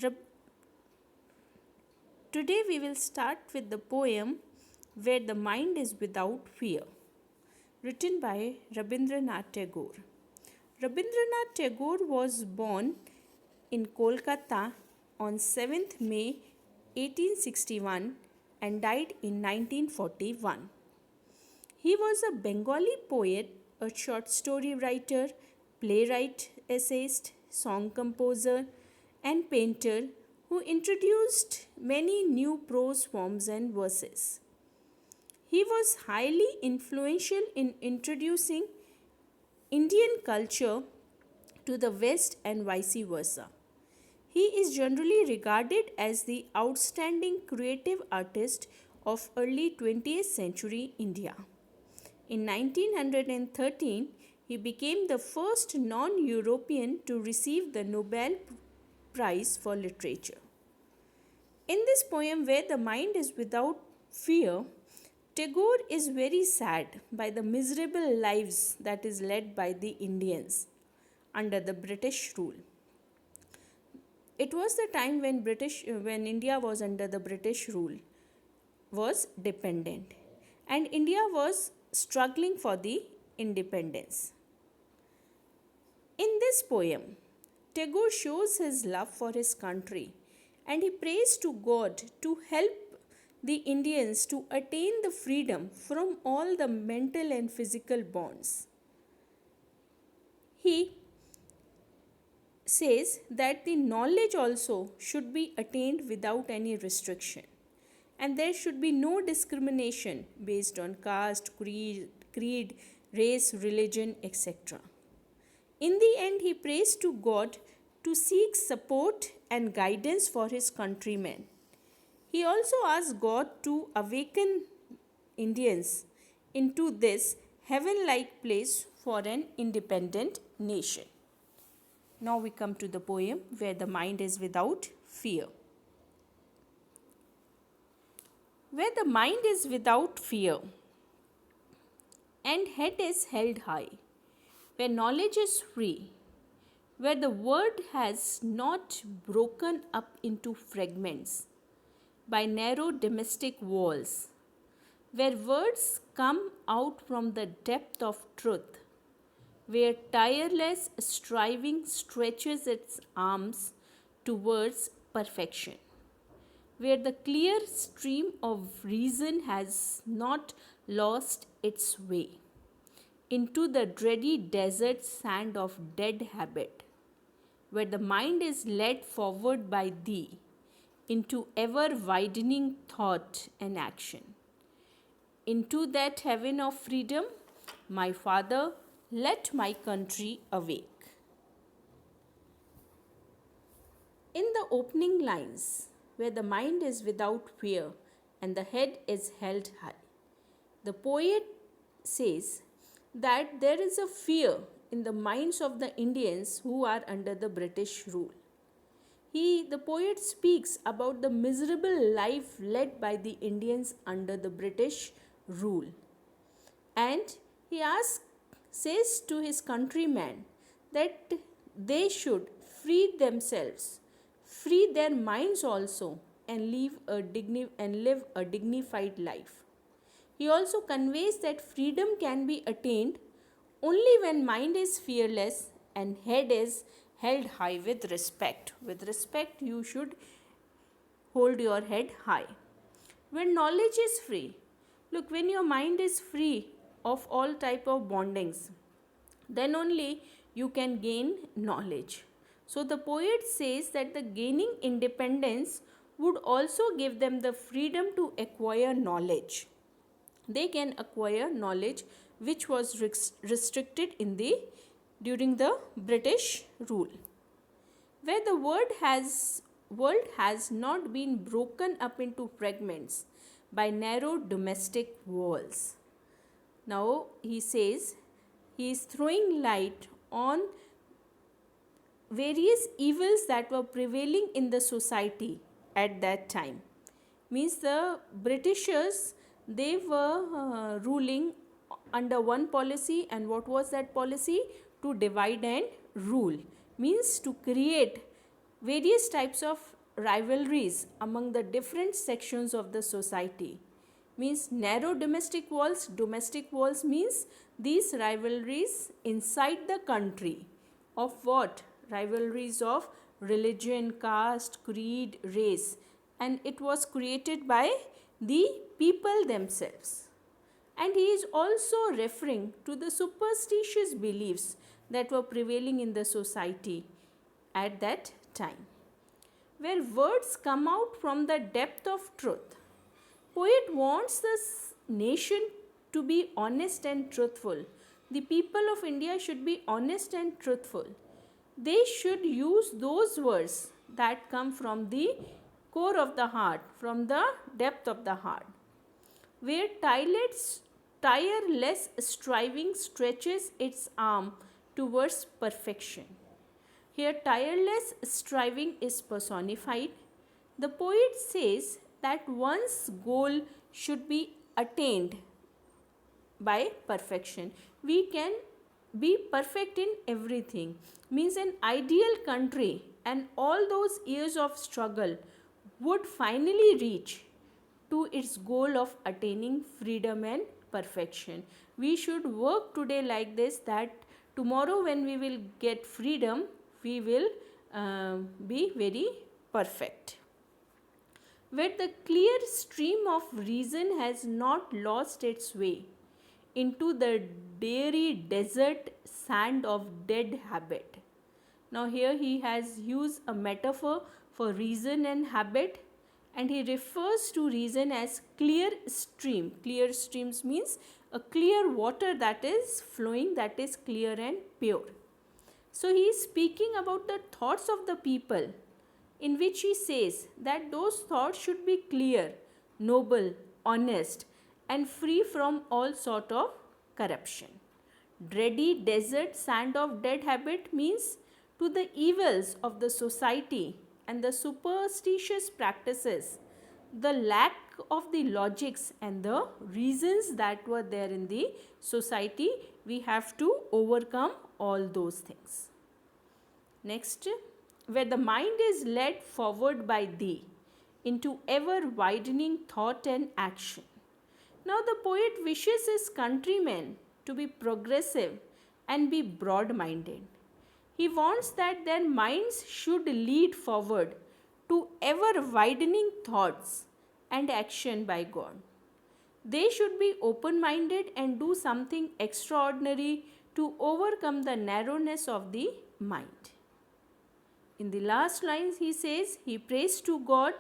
Rab- Today we will start with the poem Where the Mind is Without Fear, written by Rabindranath Tagore. Rabindranath Tagore was born in Kolkata on 7th May 1861 and died in 1941. He was a Bengali poet, a short story writer, playwright, essayist, song composer, and painter who introduced many new prose forms and verses. He was highly influential in introducing Indian culture to the West and vice versa. He is generally regarded as the outstanding creative artist of early 20th century India. In 1913, he became the first non European to receive the Nobel Prize for Literature. In this poem, Where the Mind is Without Fear, Tagore is very sad by the miserable lives that is led by the Indians under the British rule. It was the time when India was under the British rule, was dependent, and India was struggling for the independence. In this poem, Tagore shows his love for his country and he prays to God to help the Indians to attain the freedom from all the mental and physical bonds. He says that the knowledge also should be attained without any restriction and there should be no discrimination based on caste, creed, race, religion, etc. In the end, he prays to God to seek support and guidance for his countrymen. He also asks God to awaken Indians into this heaven like place for an independent nation. Now we come to the poem Where the Mind is Without Fear. Where the mind is without fear and head is held high, where knowledge is free, where the word has not broken up into fragments by narrow domestic walls, where words come out from the depth of truth, where tireless striving stretches its arms towards perfection, where the clear stream of reason has not lost its way into the dreary desert sand of dead habit, where the mind is led forward by thee into ever widening thought and action. Into that heaven of freedom, my Father, let my country awake. In the opening lines, where the mind is without fear and the head is held high, the poet says that there is a fear in the minds of the Indians who are under the British rule. The poet speaks about the miserable life led by the Indians under the British rule. And he says to his countrymen that they should free themselves, free their minds also, and live a dignified life. He also conveys that freedom can be attained only when mind is fearless and head is held high with respect. With respect, you should hold your head high. When knowledge is free, look, when your mind is free of all type of bondings, then only you can gain knowledge. So the poet says that the gaining independence would also give them the freedom to acquire knowledge. They can acquire knowledge which was restricted during the British rule. Where the world has not been broken up into fragments by narrow domestic walls. Now he says he is throwing light on various evils that were prevailing in the society at that time. Means the Britishers, they were ruling under one policy, and what was that policy? To divide and rule, means to create various types of rivalries among the different sections of the society. Means narrow domestic walls means these rivalries inside the country. Of what? Rivalries of religion, caste, creed, race, and it was created by the people themselves. And he is also referring to the superstitious beliefs that were prevailing in the society at that time, where words come out from the depth of truth. Poet wants this nation to be honest and truthful. The people of India should be honest and truthful. They should use those words that come from the core of the heart, from the depth of the heart, where tireless striving stretches its arm towards perfection. Here, tireless striving is personified. The poet says that one's goal should be attained by perfection. We can be perfect in everything. Means an ideal country and all those years of struggle would finally reach to its goal of attaining freedom and perfection. We should work today like this, that tomorrow when we will get freedom, we will be very perfect. Where the clear stream of reason has not lost its way into the dreary desert sand of dead habit. Now here he has used a metaphor for reason and habit, and he refers to reason as clear stream. Clear streams means a clear water that is flowing, that is clear and pure. So he is speaking about the thoughts of the people, in which he says that those thoughts should be clear, noble, honest, and free from all sort of corruption. Dreary desert sand of dead habit means to the evils of the society and the superstitious practices, the lack of the logics and the reasons that were there in the society, we have to overcome all those things. Next, where the mind is led forward by thee into ever widening thought and action. Now the poet wishes his countrymen to be progressive and be broad-minded. He wants that their minds should lead forward to ever widening thoughts and action by God. They should be open-minded and do something extraordinary to overcome the narrowness of the mind. In the last lines he says, he prays to God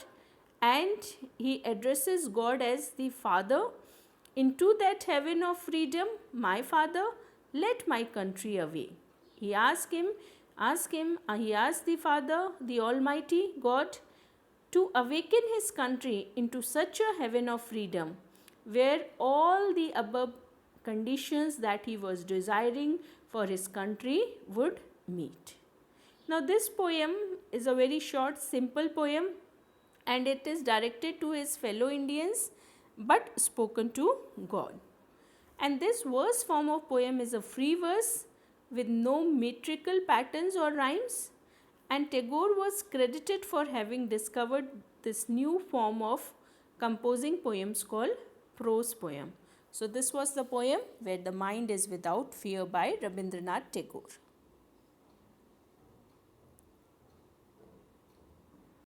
and he addresses God as the Father. Into that heaven of freedom, my Father, let my country away. He asked the Father, the Almighty God, to awaken his country into such a heaven of freedom, where all the above conditions that he was desiring for his country would meet. Now this poem is a very short, simple poem, and it is directed to his fellow Indians but spoken to God. And this verse form of poem is a free verse with no metrical patterns or rhymes, and Tagore was credited for having discovered this new form of composing poems called prose poem. So this was the poem Where the Mind is Without Fear by Rabindranath Tagore.